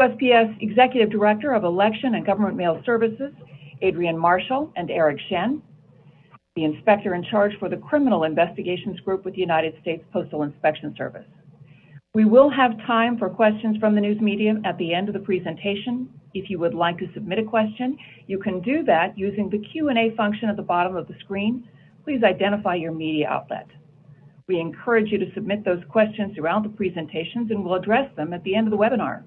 USPS Executive Director of Election and Government Mail Services, Adrian Marshall and Eric Shen, the Inspector in charge for the Criminal Investigations Group with the United States Postal Inspection Service. We will have time for questions from the news media at the end of the presentation. If you would like to submit a question, you can do that using the Q&A function at the bottom of the screen. Please identify your media outlet. We encourage you to submit those questions throughout the presentations and we'll address them at the end of the webinar.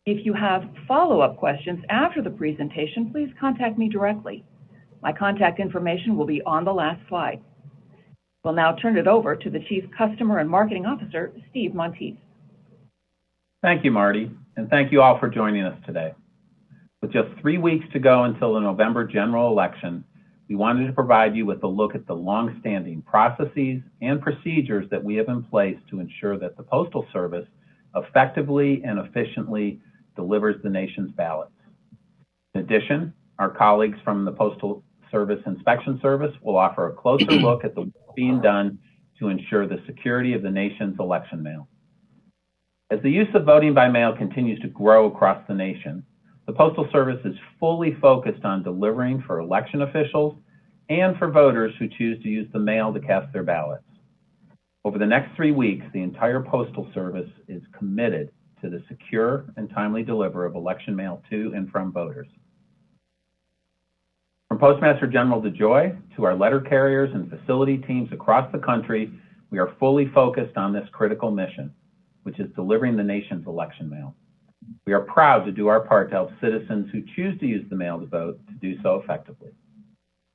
If you have follow-up questions after the presentation, please contact me directly. My contact information will be on the last slide. We'll now turn it over to the Chief Customer and Marketing Officer, Steve Monteith. Thank you, Marty, and thank you all for joining us today. With just 3 weeks to go until the November general election, we wanted to provide you with a look at the long-standing processes and procedures that we have in place to ensure that the Postal Service effectively and efficiently delivers the nation's ballots. In addition, our colleagues from the Postal Service Inspection Service will offer a closer look at the work being done to ensure the security of the nation's election mail. As the use of voting by mail continues to grow across the nation, the Postal Service is fully focused on delivering for election officials and for voters who choose to use the mail to cast their ballots. Over the next 3 weeks, the entire Postal Service is committed to the secure and timely delivery of election mail to and from voters. From Postmaster General DeJoy to our letter carriers and facility teams across the country, we are fully focused on this critical mission, which is delivering the nation's election mail. We are proud to do our part to help citizens who choose to use the mail to vote to do so effectively.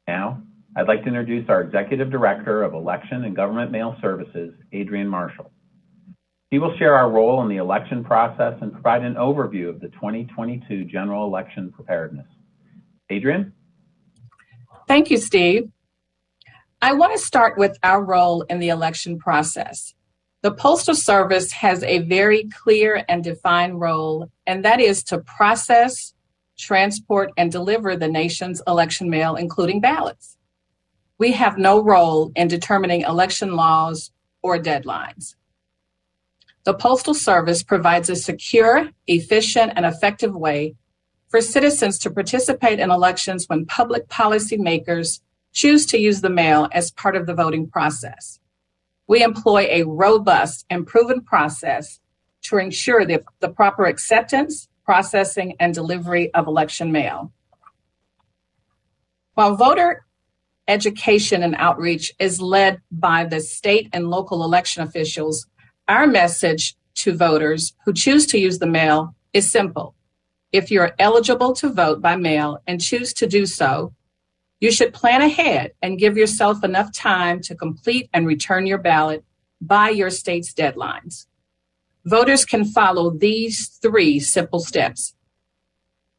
Now, I'd like to introduce our Executive Director of Election and Government Mail Services, Adrian Marshall. He will share our role in the election process and provide an overview of the 2022 general election preparedness. Adrian? Thank you, Steve. I want to start with our role in the election process. The Postal Service has a very clear and defined role, and that is to process, transport, and deliver the nation's election mail, including ballots. We have no role in determining election laws or deadlines. The Postal Service provides a secure, efficient, and effective way for citizens to participate in elections when public policymakers choose to use the mail as part of the voting process. We employ a robust and proven process to ensure the proper acceptance, processing, and delivery of election mail. While voter education and outreach is led by the state and local election officials, our message to voters who choose to use the mail is simple. If you're eligible to vote by mail and choose to do so, you should plan ahead and give yourself enough time to complete and return your ballot by your state's deadlines. Voters can follow these 3 simple steps.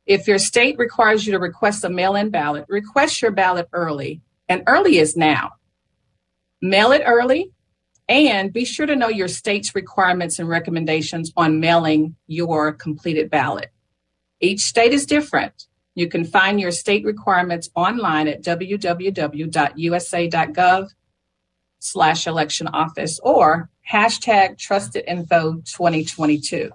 If your state requires you to request a mail-in ballot, request your ballot early, and early is now. Mail it early, and be sure to know your state's requirements and recommendations on mailing your completed ballot. Each state is different. You can find your state requirements online at www.usa.gov/election office or #TrustedInfo2022.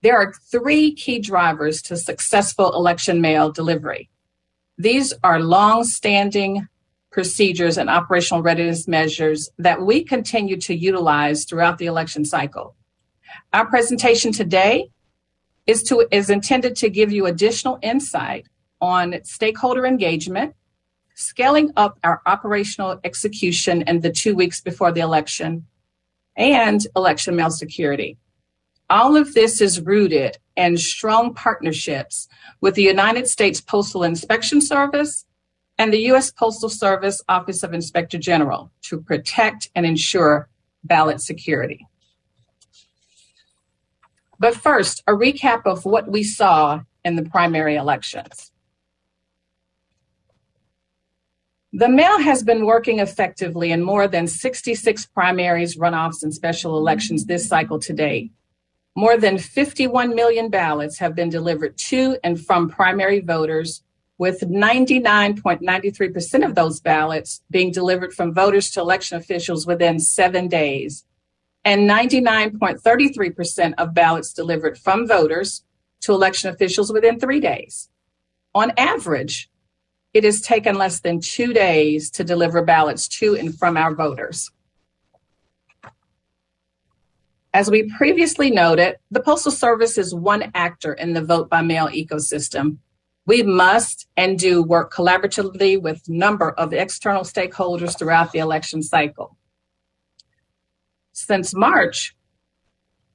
There are 3 key drivers to successful election mail delivery. These are long-standing procedures and operational readiness measures that we continue to utilize throughout the election cycle. Our presentation today is intended to give you additional insight on stakeholder engagement, scaling up our operational execution in the 2 weeks before the election, and election mail security. All of this is rooted in strong partnerships with the United States Postal Inspection Service and the U.S. Postal Service Office of Inspector General to protect and ensure ballot security. But first, a recap of what we saw in the primary elections. The mail has been working effectively in more than 66 primaries, runoffs, and special elections this cycle to date. More than 51 million ballots have been delivered to and from primary voters, with 99.93% of those ballots being delivered from voters to election officials within 7 days. and 99.33% of ballots delivered from voters to election officials within 3 days. On average, it has taken less than 2 days to deliver ballots to and from our voters. As we previously noted, the Postal Service is one actor in the vote-by-mail ecosystem. We must and do work collaboratively with a number of external stakeholders throughout the election cycle. Since March,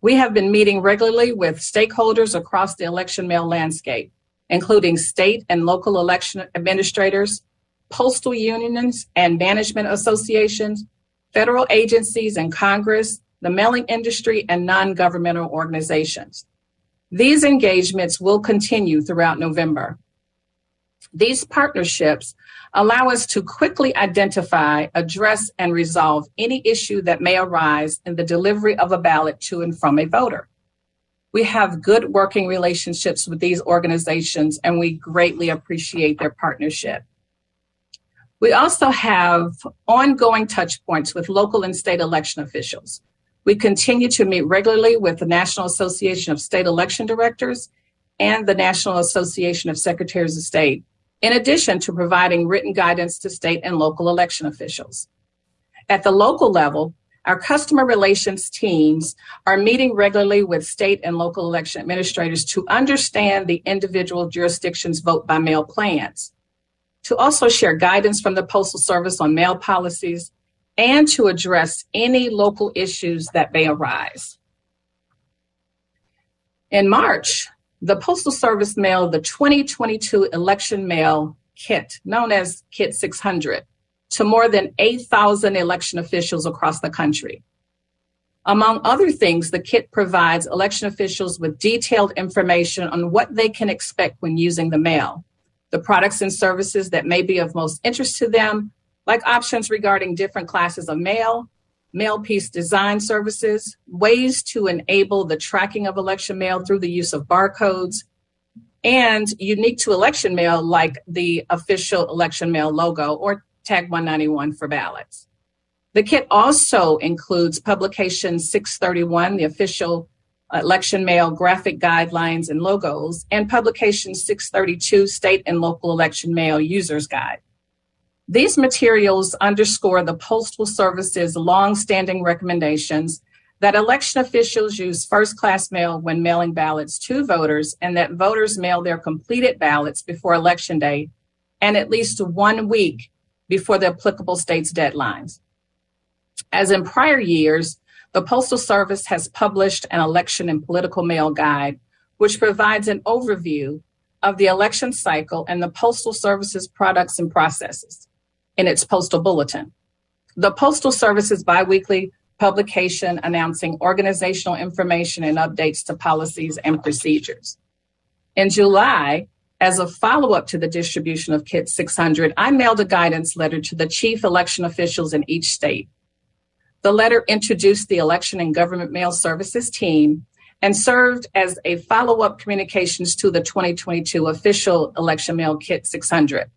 we have been meeting regularly with stakeholders across the election mail landscape, including state and local election administrators, postal unions and management associations, federal agencies and Congress, the mailing industry, and non-governmental organizations. These engagements will continue throughout November. These partnerships allow us to quickly identify, address, and resolve any issue that may arise in the delivery of a ballot to and from a voter. We have good working relationships with these organizations, and we greatly appreciate their partnership. We also have ongoing touch points with local and state election officials. We continue to meet regularly with the National Association of State Election Directors and the National Association of Secretaries of State, in addition to providing written guidance to state and local election officials. At the local level, our customer relations teams are meeting regularly with state and local election administrators to understand the individual jurisdictions' vote-by-mail plans, to also share guidance from the Postal Service on mail policies, and to address any local issues that may arise. In March, the Postal Service mailed the 2022 election mail kit, known as Kit 600, to more than 8,000 election officials across the country. Among other things, the kit provides election officials with detailed information on what they can expect when using the mail, the products and services that may be of most interest to them, like options regarding different classes of mail, mail piece design services, ways to enable the tracking of election mail through the use of barcodes, and unique to election mail like the official election mail logo or Tag 191 for ballots. The kit also includes publication 631, the official election mail graphic guidelines and logos, and publication 632, state and local election mail user's guide. These materials underscore the Postal Service's longstanding recommendations that election officials use first-class mail when mailing ballots to voters, and that voters mail their completed ballots before Election Day and at least 1 week before the applicable state's deadlines. As in prior years, the Postal Service has published an election and political mail guide, which provides an overview of the election cycle and the Postal Service's products and processes in its postal bulletin. The Postal Service's biweekly publication announcing organizational information and updates to policies and procedures. In July, as a follow-up to the distribution of Kit 600, I mailed a guidance letter to the chief election officials in each state. The letter introduced the Election and Government Mail Services team and served as a follow-up communications to the 2022 official election mail Kit 600.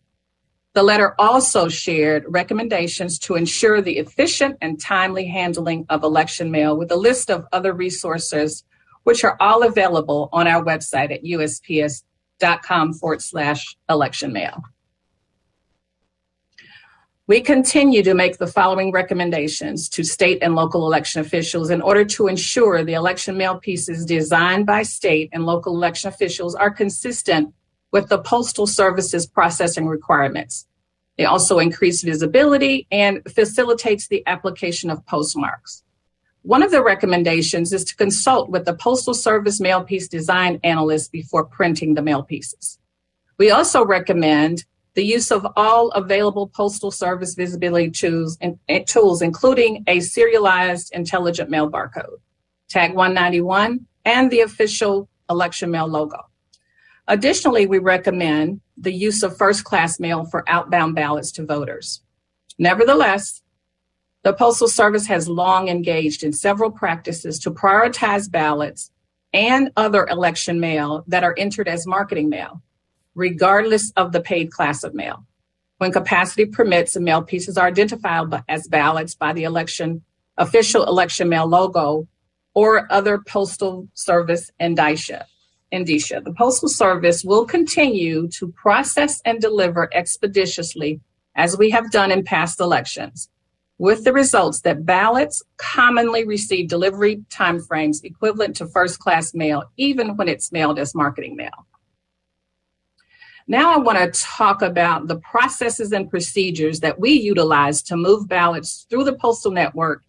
The letter also shared recommendations to ensure the efficient and timely handling of election mail with a list of other resources, which are all available on our website at USPS.com/election mail. We continue to make the following recommendations to state and local election officials in order to ensure the election mail pieces designed by state and local election officials are consistent with the Postal Service's processing requirements. They also increase visibility and facilitates the application of postmarks. One of the recommendations is to consult with the Postal Service mail piece design analyst before printing the mail pieces. We also recommend the use of all available Postal Service visibility tools, including a serialized intelligent mail barcode, Tag 191, and the official election mail logo. Additionally, we recommend the use of first-class mail for outbound ballots to voters. Nevertheless, the Postal Service has long engaged in several practices to prioritize ballots and other election mail that are entered as marketing mail, regardless of the paid class of mail. When capacity permits, the mail pieces are identified as ballots by the election official election mail logo, or other Postal Service indicia. The Postal Service will continue to process and deliver expeditiously as we have done in past elections, with the results that ballots commonly receive delivery timeframes equivalent to first-class mail, even when it's mailed as marketing mail. Now I want to talk about the processes and procedures that we utilize to move ballots through the postal network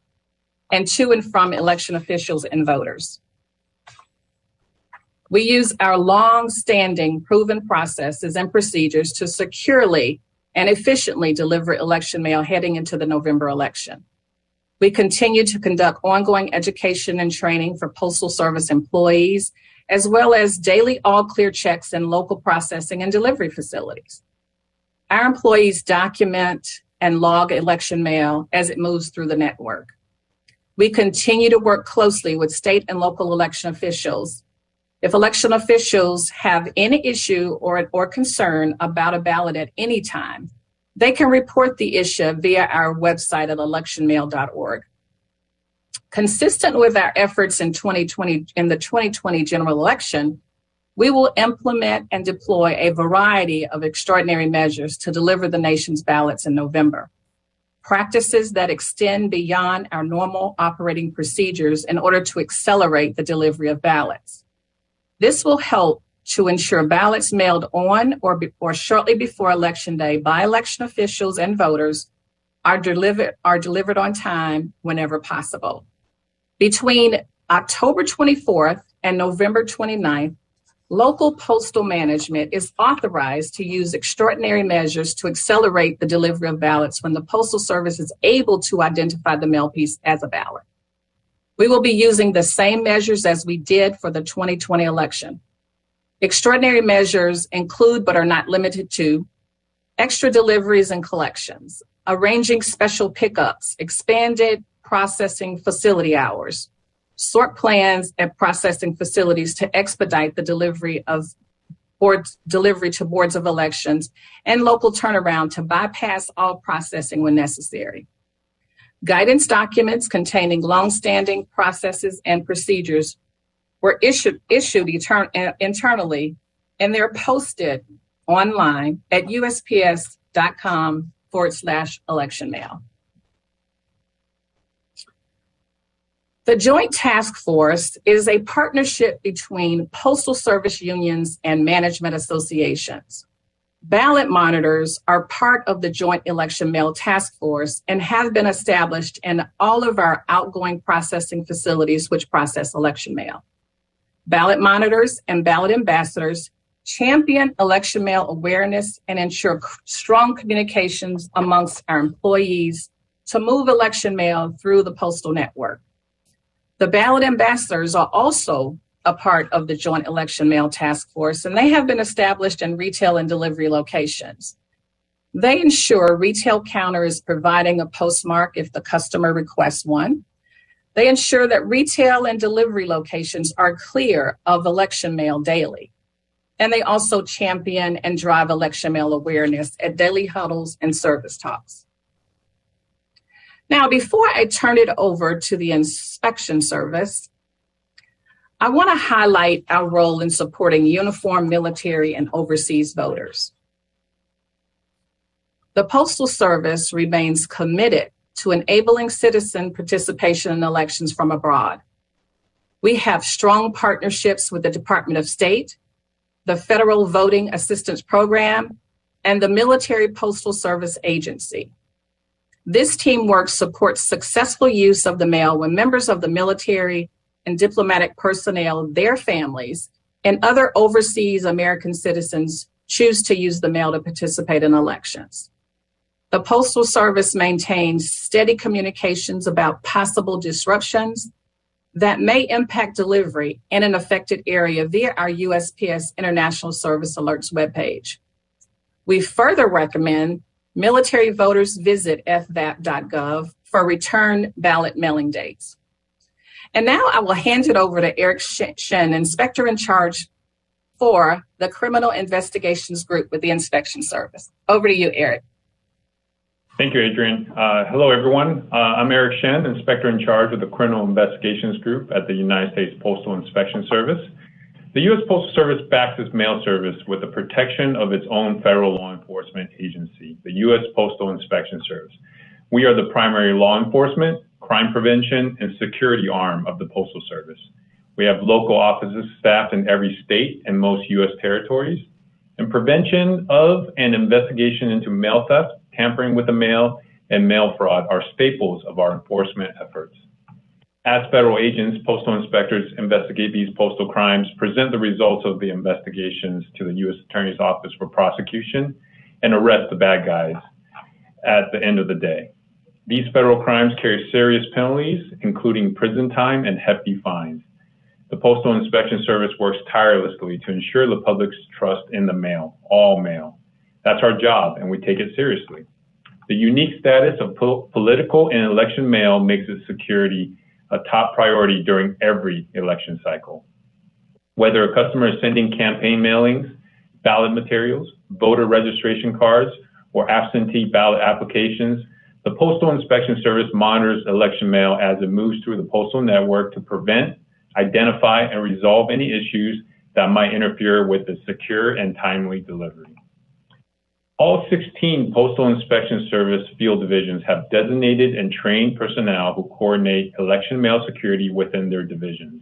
and to and from election officials and voters. We use our long-standing proven processes and procedures to securely and efficiently deliver election mail heading into the November election. We continue to conduct ongoing education and training for Postal Service employees, as well as daily all-clear checks in local processing and delivery facilities. Our employees document and log election mail as it moves through the network. We continue to work closely with state and local election officials. If election officials have any issue or concern about a ballot at any time, they can report the issue via our website at electionmail.org. Consistent with our efforts in the 2020 general election, we will implement and deploy a variety of extraordinary measures to deliver the nation's ballots in November. Practices that extend beyond our normal operating procedures in order to accelerate the delivery of ballots. This will help to ensure ballots mailed on or shortly before Election Day by election officials and voters are delivered on time whenever possible. Between October 24th and November 29th, local postal management is authorized to use extraordinary measures to accelerate the delivery of ballots when the Postal Service is able to identify the mail piece as a ballot. We will be using the same measures as we did for the 2020 election. Extraordinary measures include, but are not limited to, extra deliveries and collections, arranging special pickups, expanded processing facility hours, sort plans at processing facilities to expedite the delivery to boards of elections, and local turnaround to bypass all processing when necessary. Guidance documents containing longstanding processes and procedures were issued internally, and they're posted online at USPS.com/election mail. The Joint Task Force is a partnership between Postal Service unions and management associations. Ballot monitors are part of the Joint Election Mail Task Force and have been established in all of our outgoing processing facilities which process election mail. Ballot monitors and ballot ambassadors champion election mail awareness and ensure strong communications amongst our employees to move election mail through the postal network. The ballot ambassadors are also a part of the Joint Election Mail Task Force, and they have been established in retail and delivery locations. They ensure retail counter is providing a postmark if the customer requests one. They ensure that retail and delivery locations are clear of election mail daily. And they also champion and drive election mail awareness at daily huddles and service talks. Now, before I turn it over to the inspection service, I want to highlight our role in supporting uniformed military and overseas voters. The Postal Service remains committed to enabling citizen participation in elections from abroad. We have strong partnerships with the Department of State, the Federal Voting Assistance Program, and the Military Postal Service Agency. This teamwork supports successful use of the mail when members of the military and diplomatic personnel, their families, and other overseas American citizens choose to use the mail to participate in elections. The Postal Service maintains steady communications about possible disruptions that may impact delivery in an affected area via our USPS International Service Alerts webpage. We further recommend military voters visit fvat.gov for return ballot mailing dates. And now I will hand it over to Eric Shen, Inspector in Charge for the Criminal Investigations Group with the Inspection Service. Over to you, Eric. Thank you, Adrian. Hello, everyone. I'm Eric Shen, Inspector in charge of the Criminal Investigations Group at the United States Postal Inspection Service. The U.S. Postal Service backs its mail service with the protection of its own federal law enforcement agency, the U.S. Postal Inspection Service. We are the primary law enforcement, crime prevention, and security arm of the Postal Service. We have local offices staffed in every state and most U.S. territories. And prevention of and investigation into mail theft, tampering with the mail, and mail fraud are staples of our enforcement efforts. As federal agents, postal inspectors investigate these postal crimes, present the results of the investigations to the U.S. Attorney's Office for prosecution, and arrest the bad guys at the end of the day. These federal crimes carry serious penalties, including prison time and hefty fines. The Postal Inspection Service works tirelessly to ensure the public's trust in the mail, all mail. That's our job, and we take it seriously. The unique status of political and election mail makes its security a top priority during every election cycle. Whether a customer is sending campaign mailings, ballot materials, voter registration cards, or absentee ballot applications, the Postal Inspection Service monitors election mail as it moves through the postal network to prevent, identify, and resolve any issues that might interfere with the secure and timely delivery. All 16 Postal Inspection Service field divisions have designated and trained personnel who coordinate election mail security within their divisions.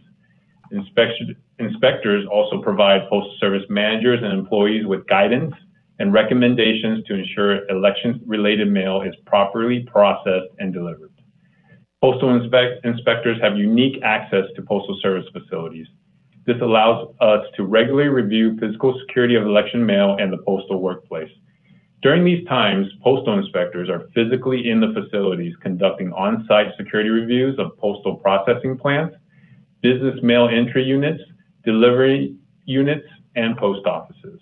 Inspectors also provide Postal Service managers and employees with guidance and recommendations to ensure election-related mail is properly processed and delivered. Postal inspectors have unique access to Postal Service facilities. This allows us to regularly review physical security of election mail and the postal workplace. During these times, postal inspectors are physically in the facilities conducting on-site security reviews of postal processing plants, business mail entry units, delivery units, and post offices.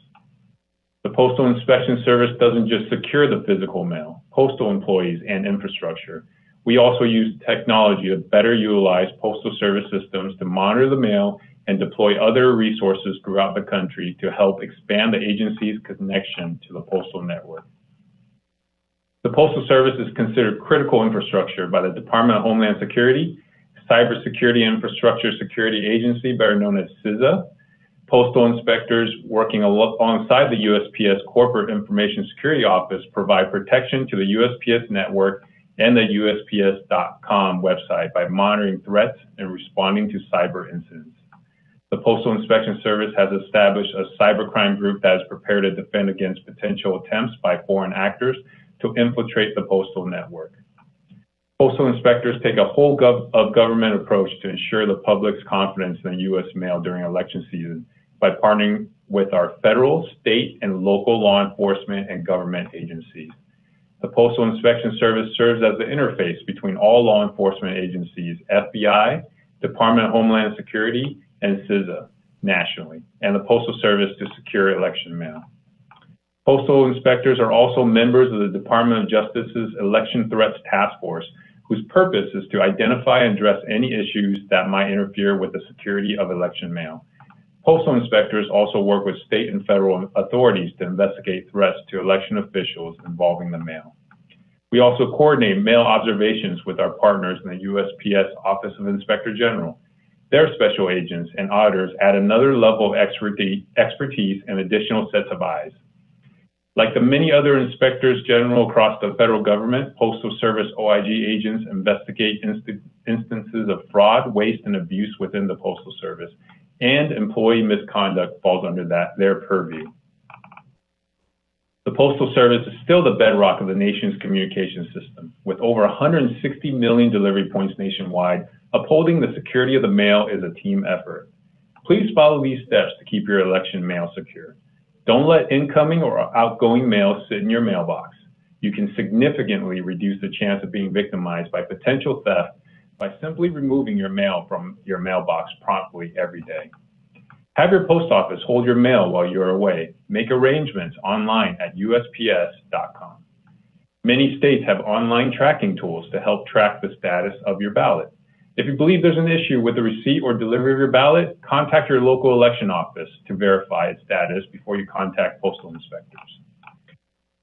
The Postal Inspection Service doesn't just secure the physical mail, postal employees, and infrastructure. We also use technology to better utilize Postal Service systems to monitor the mail and deploy other resources throughout the country to help expand the agency's connection to the postal network. The Postal Service is considered critical infrastructure by the Department of Homeland Security, Cybersecurity Infrastructure Security Agency, better known as CISA. Postal inspectors working alongside the USPS Corporate Information Security Office provide protection to the USPS network and the USPS.com website by monitoring threats and responding to cyber incidents. The Postal Inspection Service has established a cybercrime group that is prepared to defend against potential attempts by foreign actors to infiltrate the postal network. Postal inspectors take a whole of government approach to ensure the public's confidence in the U.S. mail during election season by partnering with our federal, state, and local law enforcement and government agencies. The Postal Inspection Service serves as the interface between all law enforcement agencies, FBI, Department of Homeland Security, and CISA nationally, and the Postal Service to secure election mail. Postal inspectors are also members of the Department of Justice's Election Threats Task Force, whose purpose is to identify and address any issues that might interfere with the security of election mail. Postal inspectors also work with state and federal authorities to investigate threats to election officials involving the mail. We also coordinate mail observations with our partners in the USPS Office of Inspector General. Their special agents and auditors add another level of expertise and additional sets of eyes. Like the many other inspectors general across the federal government, Postal Service OIG agents investigate instances of fraud, waste, and abuse within the Postal Service, and employee misconduct falls under their purview. The Postal Service is still the bedrock of the nation's communication system. With over 160 million delivery points nationwide, upholding the security of the mail is a team effort. Please follow these steps to keep your election mail secure. Don't let incoming or outgoing mail sit in your mailbox. You can significantly reduce the chance of being victimized by potential theft by simply removing your mail from your mailbox promptly every day. Have your post office hold your mail while you're away. Make arrangements online at USPS.com. Many states have online tracking tools to help track the status of your ballot. If you believe there's an issue with the receipt or delivery of your ballot, contact your local election office to verify its status before you contact postal inspectors.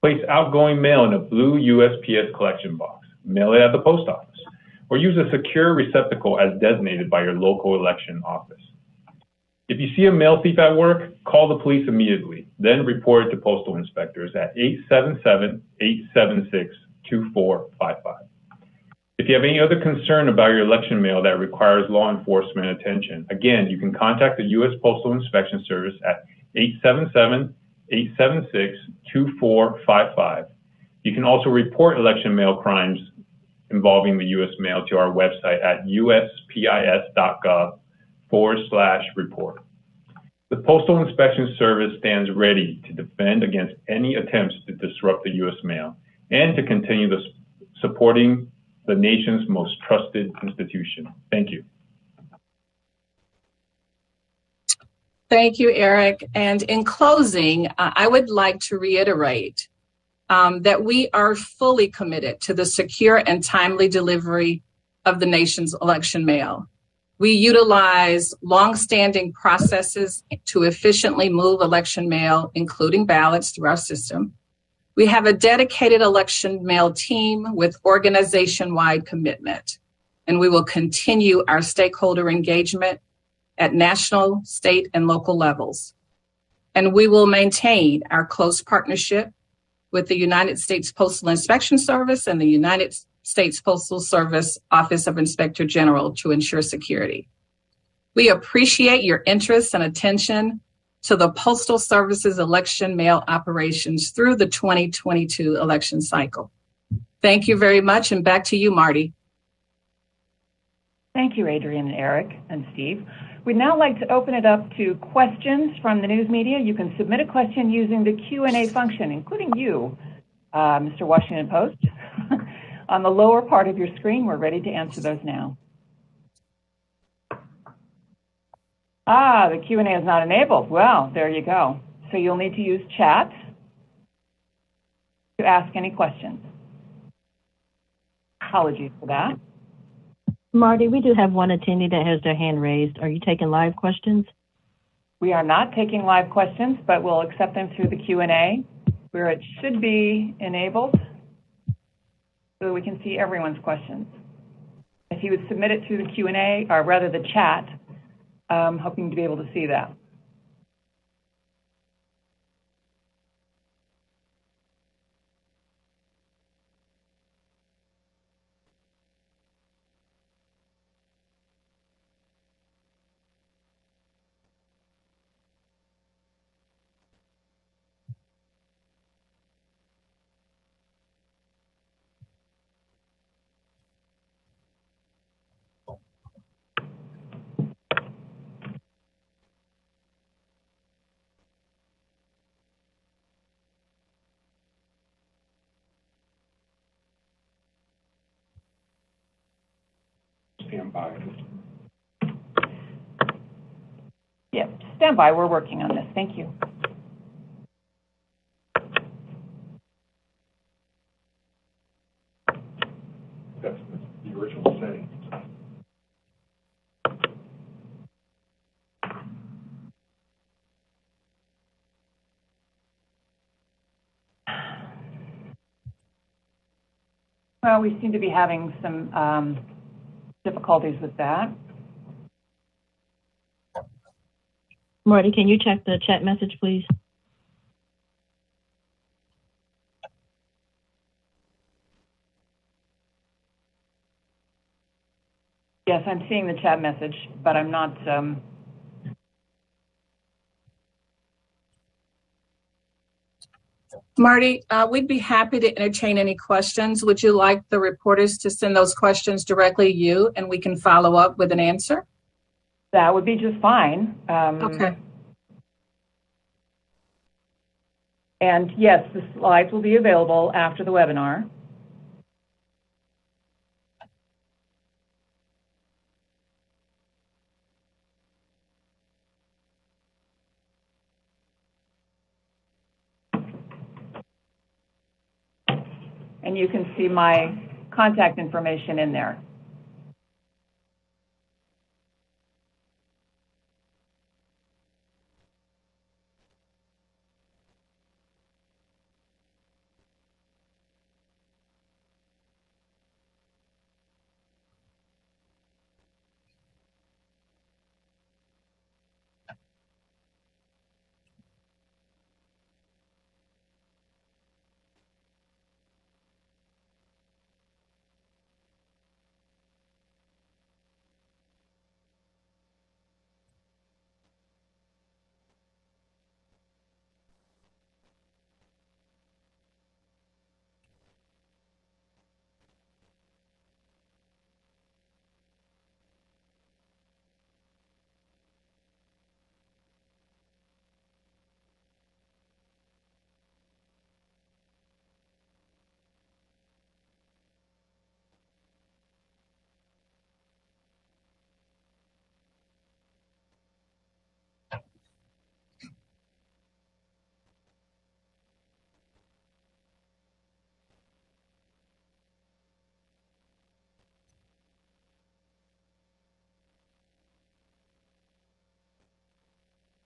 Place outgoing mail in a blue USPS collection box. Mail it at the post office, or use a secure receptacle as designated by your local election office. If you see a mail thief at work, call the police immediately, then report it to postal inspectors at 877-876-2455. If you have any other concern about your election mail that requires law enforcement attention, again, you can contact the U.S. Postal Inspection Service at 877-876-2455. You can also report election mail crimes involving the U.S. mail to our website at uspis.gov/report. The Postal Inspection Service stands ready to defend against any attempts to disrupt the U.S. mail and to continue supporting the nation's most trusted institution. Thank you. Thank you, Eric. And in closing, I would like to reiterate that we are fully committed to the secure and timely delivery of the nation's election mail. We utilize longstanding processes to efficiently move election mail, including ballots, through our system. We have a dedicated election mail team with organization-wide commitment, and we will continue our stakeholder engagement at national, state, and local levels. And we will maintain our close partnership with the United States Postal Inspection Service and the United States Postal Service Office of Inspector General to ensure security. We appreciate your interest and attention to the Postal Service's election mail operations through the 2022 election cycle. Thank you very much, and back to you, Marty. Thank you, Adrian and Eric and Steve. We'd now like to open it up to questions from the news media. You can submit a question using the Q&A function, including you, Mr. Washington Post. On the lower part of your screen, we're ready to answer those now. The Q&A is not enabled. Well, there you go. So you'll need to use chat to ask any questions. Apologies for that. Marty, we do have one attendee that has their hand raised. Are you taking live questions? We are not taking live questions, but we'll accept them through the Q&A, where it should be enabled so that we can see everyone's questions. If you would submit it through the Q&A, or rather the chat, I'm hoping to be able to see that. Stand by. Yep, stand by. We're working on this. Thank you. That's the original setting. Well, we seem to be having some difficulties with that. Marty, can you check the chat message, please? Yes, I'm seeing the chat message, but I'm not. Marty, we'd be happy to entertain any questions. Would you like the reporters to send those questions directly to you and we can follow up with an answer? That would be just fine. Okay. And yes, the slides will be available after the webinar. And you can see my contact information in there.